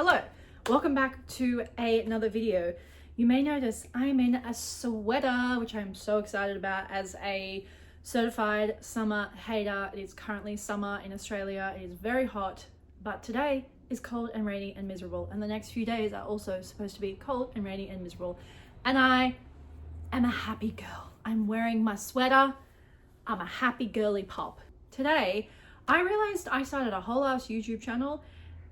Hello, welcome back to another video. You may notice I'm in a sweater, which I'm so excited about as a certified summer hater. It is currently summer in Australia. It is very hot, but today is cold and rainy and miserable. And the next few days are also supposed to be cold and rainy and miserable. And I am a happy girl. I'm wearing my sweater. I'm a happy girly pop. Today, I realized I started a whole ass YouTube channel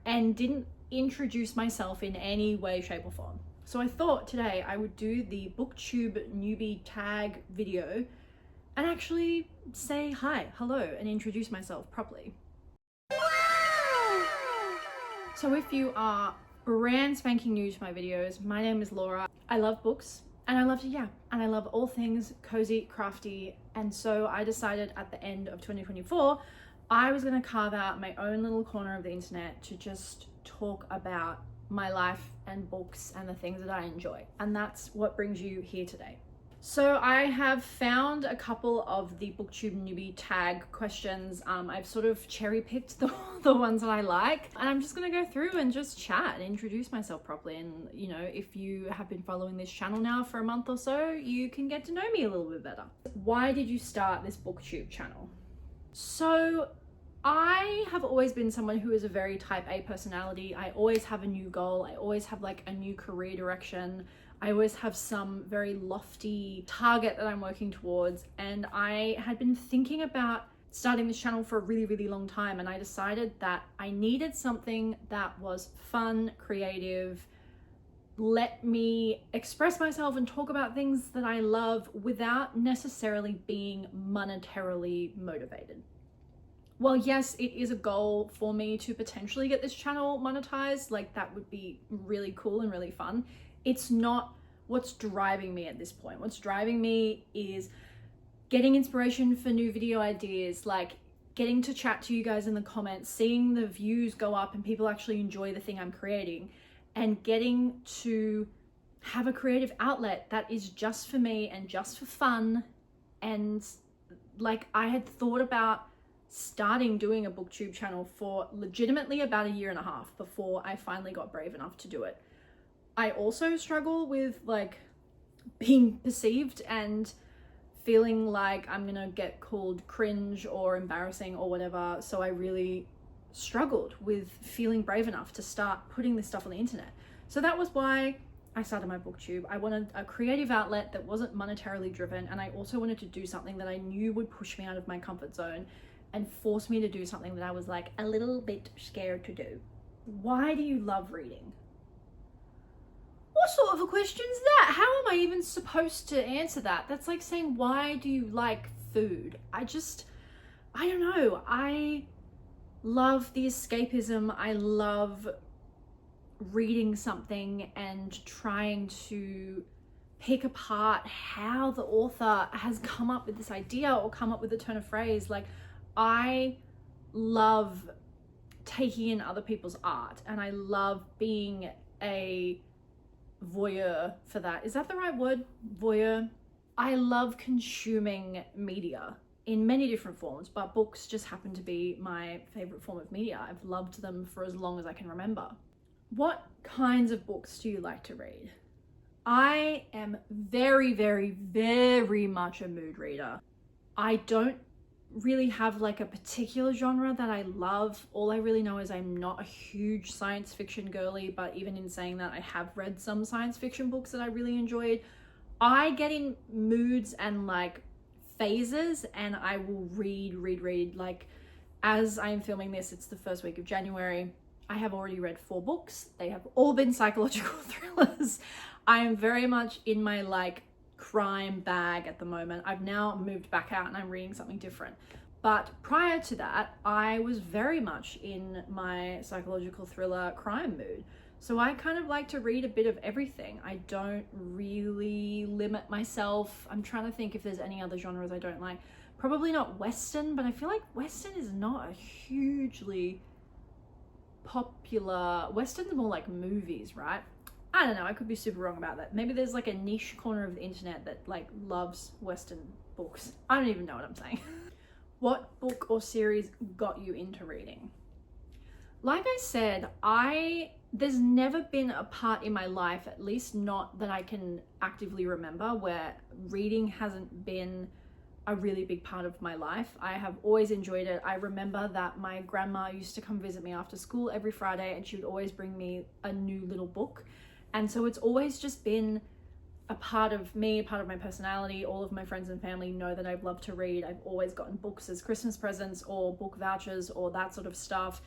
and didn't introduce myself in any way, shape or form. So I thought today I would do the Booktube newbie tag video and actually say hi, hello, and introduce myself properly. So if you are brand spanking new to my videos, my name is Laura. I love books and I love to yap and I love all things cozy, crafty. And so I decided at the end of 2024, I was gonna carve out my own little corner of the internet to just talk about my life and books and the things that I enjoy. And that's what brings you here today. So I have found a couple of the Booktube newbie tag questions. I've sort of cherry picked the ones that I like, and I'm just gonna go through and just chat and introduce myself properly. And you know, if you have been following this channel now for a month or so, you can get to know me a little bit better. Why did you start this Booktube channel? So I have always been someone who is a very type A personality. I always have a new goal. I always have like a new career direction. I always have some very lofty target that I'm working towards. And I had been thinking about starting this channel for a really, really long time. And I decided that I needed something that was fun, creative, let me express myself and talk about things that I love without necessarily being monetarily motivated. Well, yes, it is a goal for me to potentially get this channel monetized. Like, that would be really cool and really fun. It's not what's driving me at this point. What's driving me is getting inspiration for new video ideas, like getting to chat to you guys in the comments, seeing the views go up and people actually enjoy the thing I'm creating, and getting to have a creative outlet that is just for me and just for fun. And like, I had thought about starting doing a Booktube channel for legitimately about a year and a half before I finally got brave enough to do it. I also struggle with like being perceived and feeling like I'm gonna get called cringe or embarrassing or whatever. So I really struggled with feeling brave enough to start putting this stuff on the internet. So that was why I started my Booktube. I wanted a creative outlet that wasn't monetarily driven, and I also wanted to do something that I knew would push me out of my comfort zone and force me to do something that I was like a little bit scared to do. Why do you love reading? What sort of a question is that? How am I even supposed to answer that? That's like saying, why do you like food? I don't know. I love the escapism. I love reading something and trying to pick apart how the author has come up with this idea or come up with a turn of phrase. Like, I love taking in other people's art, and I love being a voyeur for that. Is that the right word? Voyeur? I love consuming media in many different forms, but books just happen to be my favorite form of media. I've loved them for as long as I can remember. What kinds of books do you like to read? I am very, very, very much a mood reader. I don't really have like a particular genre that I love. All I really know is I'm not a huge science fiction girly, but even in saying that, I have read some science fiction books that I really enjoyed. I get in moods and like phases, and I will read. Like, as I am filming this, it's the first week of January. I have already read 4 books. They have all been psychological thrillers. I am very much in my like crime bag at the moment. I've now moved back out and I'm reading something different. But prior to that, I was very much in my psychological thriller crime mood. So I kind of like to read a bit of everything. I don't really limit myself. I'm trying to think if there's any other genres I don't like. Probably not Western, but I feel like Western is not a hugely popular. Western's more like movies, right? I don't know, I could be super wrong about that. Maybe there's like a niche corner of the internet that like loves Western books. I don't even know what I'm saying. What book or series got you into reading? Like I said, I there's never been a part in my life, at least not that I can actively remember, where reading hasn't been a really big part of my life. I have always enjoyed it. I remember that my grandma used to come visit me after school every Friday, and she would always bring me a new little book. And so it's always just been a part of me, a part of my personality. All of my friends and family know that I've loved to read. I've always gotten books as Christmas presents or book vouchers or that sort of stuff.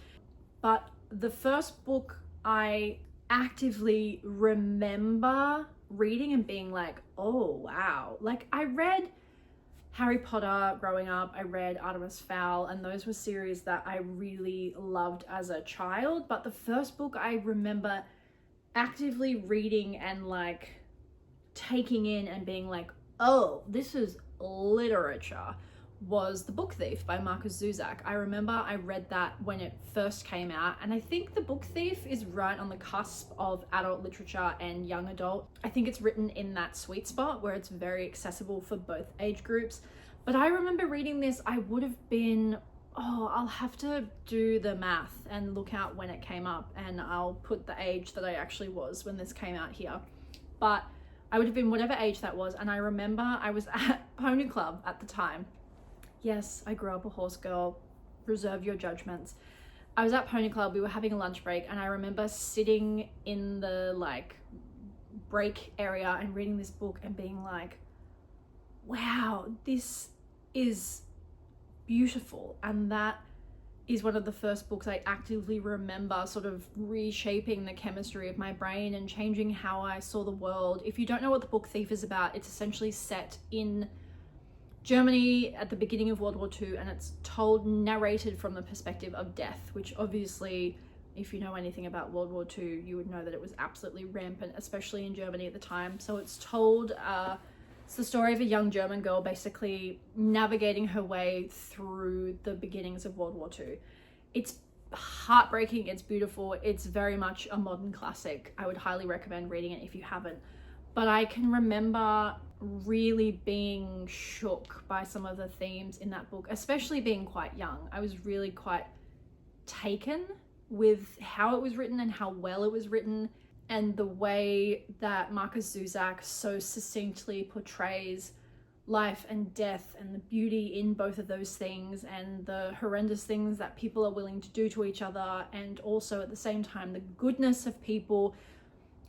But the first book I actively remember reading and being like, oh wow, like I read Harry Potter growing up, I read Artemis Fowl, and those were series that I really loved as a child. But the first book I remember actively reading and like taking in and being like, oh, this is literature, was The Book Thief by Marcus Zuzak. I remember I read that when it first came out, and I think The Book Thief is right on the cusp of adult literature and young adult. I think it's written in that sweet spot where it's very accessible for both age groups. But I remember reading this, I would have been, I'll have to do the math and look out when it came up, and I'll put the age that I actually was when this came out here. But I would have been whatever age that was, and I remember I was at Pony Club at the time. Yes, I grew up a horse girl. Reserve your judgments. I was at Pony Club, we were having a lunch break, and I remember sitting in the like break area and reading this book and being like, wow, this is beautiful. And that is one of the first books I actively remember sort of reshaping the chemistry of my brain and changing how I saw the world. If you don't know what The Book Thief is about, it's essentially set in Germany at the beginning of World War II, and it's narrated from the perspective of death, which obviously, if you know anything about World War II, you would know that it was absolutely rampant, especially in Germany at the time. So it's it's the story of a young German girl basically navigating her way through the beginnings of World War II. It's heartbreaking, it's beautiful, it's very much a modern classic. I would highly recommend reading it if you haven't. But I can remember really being shook by some of the themes in that book, especially being quite young. I was really quite taken with how it was written and how well it was written, and the way that Marcus Zuzak so succinctly portrays life and death and the beauty in both of those things, and the horrendous things that people are willing to do to each other, and also at the same time the goodness of people.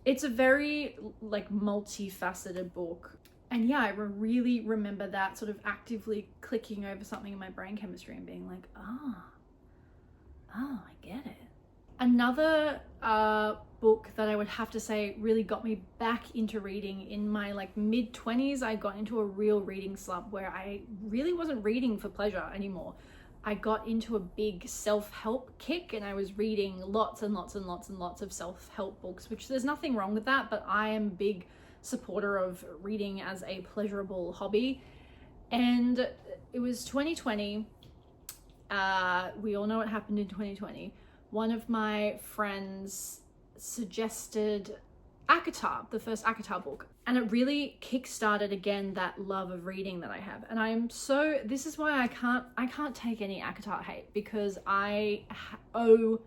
It's a very like multifaceted book. And yeah, I really remember that sort of actively clicking over something in my brain chemistry and being like, oh, I get it. Another book that I would have to say really got me back into reading in my like mid-20s, I got into a real reading slump where I really wasn't reading for pleasure anymore. I got into a big self-help kick, and I was reading lots and lots and lots and lots of self-help books, which there's nothing wrong with that, but I am a big supporter of reading as a pleasurable hobby. And it was 2020. We all know what happened in 2020. One of my friends suggested ACOTAR, the first ACOTAR book, and it really kick-started again that love of reading that I have. And this is why I can't take any ACOTAR hate, because I owe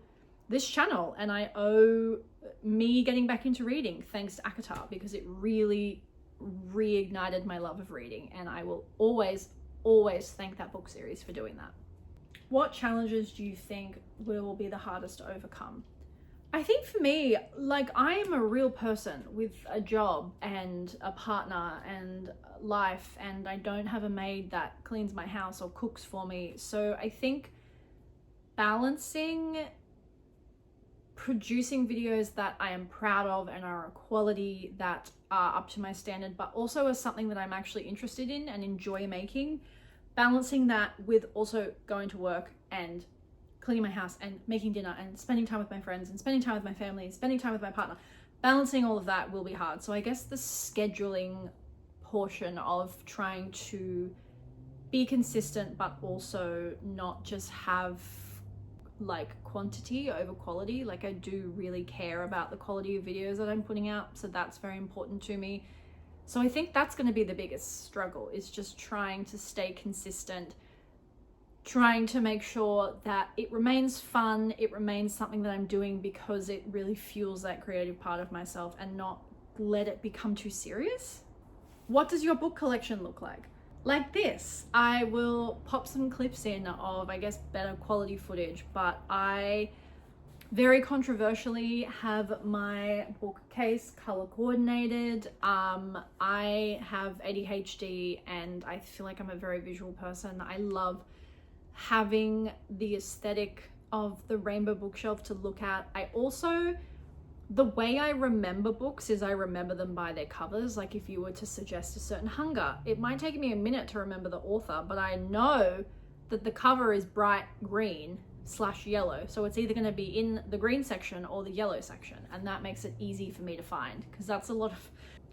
this channel and I owe me getting back into reading thanks to ACOTAR, because it really reignited my love of reading, and I will always thank that book series for doing that. What challenges do you think will be the hardest to overcome? I think for me, like, I am a real person with a job and a partner and life, and I don't have a maid that cleans my house or cooks for me. So I think balancing producing videos that I am proud of and are a quality that are up to my standard, but also as something that I'm actually interested in and enjoy making, balancing that with also going to work and cleaning my house and making dinner and spending time with my friends and spending time with my family and spending time with my partner. Balancing all of that will be hard. So I guess the scheduling portion of trying to be consistent, but also not just have like quantity over quality. Like, I do really care about the quality of videos that I'm putting out, so that's very important to me. So I think that's going to be the biggest struggle, is just trying to stay consistent trying to make sure that it remains fun, it remains something that I'm doing because it really fuels that creative part of myself, and not let it become too serious. What does your book collection look like? Like this. I will pop some clips in of, I guess, better quality footage, but I very controversially have my bookcase color coordinated. I have ADHD and I feel like I'm a very visual person. I love having the aesthetic of the rainbow bookshelf to look at. I also, the way I remember books is I remember them by their covers. Like if you were to suggest a certain hunger, it might take me a minute to remember the author, but I know that the cover is bright green / yellow. So it's either going to be in the green section or the yellow section. And that makes it easy for me to find, because that's a lot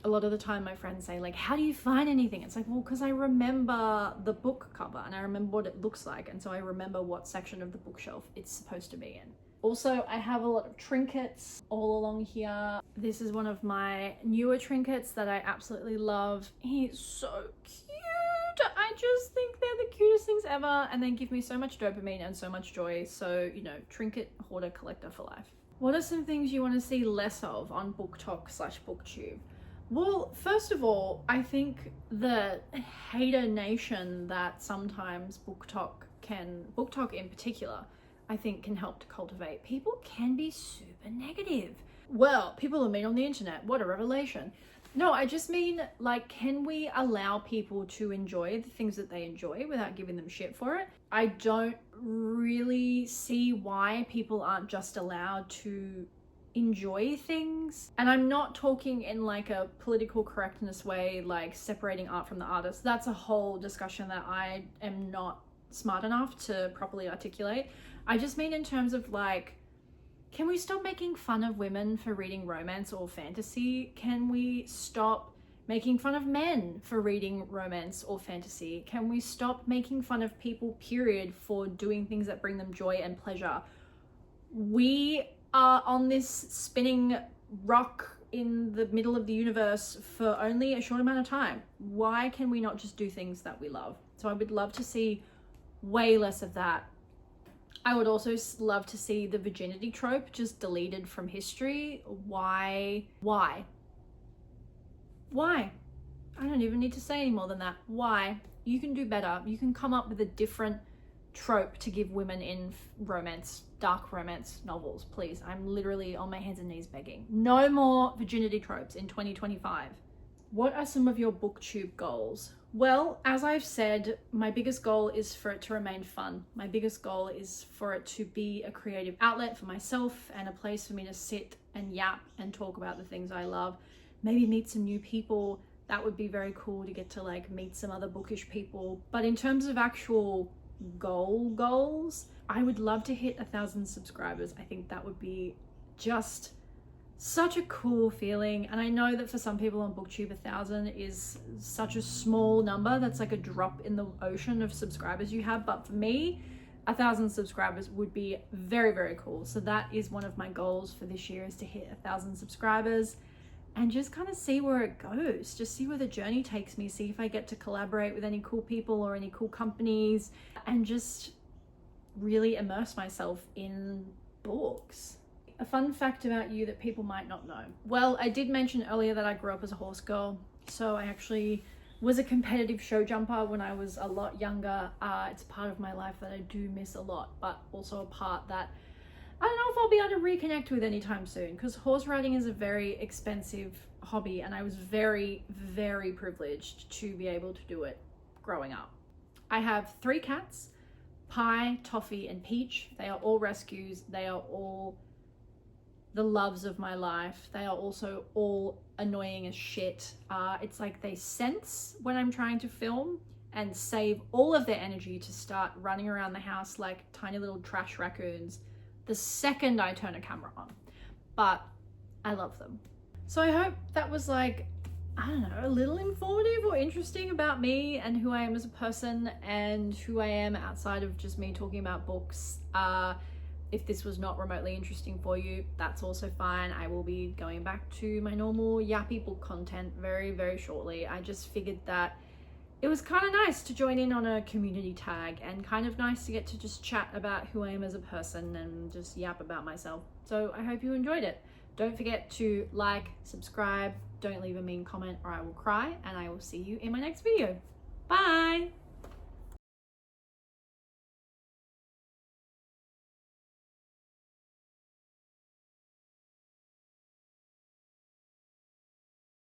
of the time my friends say, like, how do you find anything? It's like, well, because I remember the book cover and I remember what it looks like. And so I remember what section of the bookshelf it's supposed to be in. Also, I have a lot of trinkets all along here. This is one of my newer trinkets that I absolutely love. He's so cute. I just think they're the cutest things ever, and they give me so much dopamine and so much joy. So, you know, trinket hoarder collector for life. What are some things you want to see less of on BookTok / Booktube? Well, first of all, I think the hater nation that sometimes BookTok in particular, I think can help to cultivate. People can be super negative. Well, people are mean on the internet. What a revelation. No, I just mean, like, can we allow people to enjoy the things that they enjoy without giving them shit for it? I don't really see why people aren't just allowed to enjoy things. And I'm not talking in like a political correctness way, like separating art from the artist. That's a whole discussion that I am not smart enough to properly articulate. I just mean in terms of like, can we stop making fun of women for reading romance or fantasy? Can we stop making fun of men for reading romance or fantasy? Can we stop making fun of people, period, for doing things that bring them joy and pleasure? We are on this spinning rock in the middle of the universe for only a short amount of time. Why can we not just do things that we love? So I would love to see way less of that. I would also love to see the virginity trope just deleted from history. Why? I don't even need to say any more than that. Why? You can do better. You can come up with a different trope to give women in romance, dark romance novels, please. I'm literally on my hands and knees begging. No more virginity tropes in 2025. What are some of your BookTube goals? Well, as I've said, my biggest goal is for it to remain fun. My biggest goal is for it to be a creative outlet for myself and a place for me to sit and yap and talk about the things I love. Maybe meet some new people. That would be very cool to get to like meet some other bookish people. But in terms of actual goals, I would love to hit 1,000 subscribers. I think that would be just such a cool feeling. And I know that for some people on BookTube, 1,000 is such a small number. That's like a drop in the ocean of subscribers you have. But for me, 1,000 subscribers would be very, very cool. So that is one of my goals for this year, is to hit 1,000 subscribers and just kind of see where it goes. Just see where the journey takes me. See if I get to collaborate with any cool people or any cool companies, and just really immerse myself in books. A fun fact about you that people might not know. Well, I did mention earlier that I grew up as a horse girl. So I actually was a competitive show jumper when I was a lot younger. It's a part of my life that I do miss a lot, but also a part that I don't know if I'll be able to reconnect with anytime soon, because horse riding is a very expensive hobby and I was very, very privileged to be able to do it growing up. I have 3 cats, Pie, Toffee, and Peach. They are all rescues. They are all the loves of my life. They are also all annoying as shit. It's like they sense when I'm trying to film and save all of their energy to start running around the house like tiny little trash raccoons the second I turn a camera on. But I love them. So I hope that was like, I don't know, a little informative or interesting about me and who I am as a person and who I am outside of just me talking about books. If this was not remotely interesting for you, that's also fine. I will be going back to my normal yappy book content very, very shortly. I just figured that it was kind of nice to join in on a community tag, and kind of nice to get to just chat about who I am as a person and just yap about myself. So I hope you enjoyed it. Don't forget to like, subscribe, don't leave a mean comment or I will cry, and I will see you in my next video. Bye!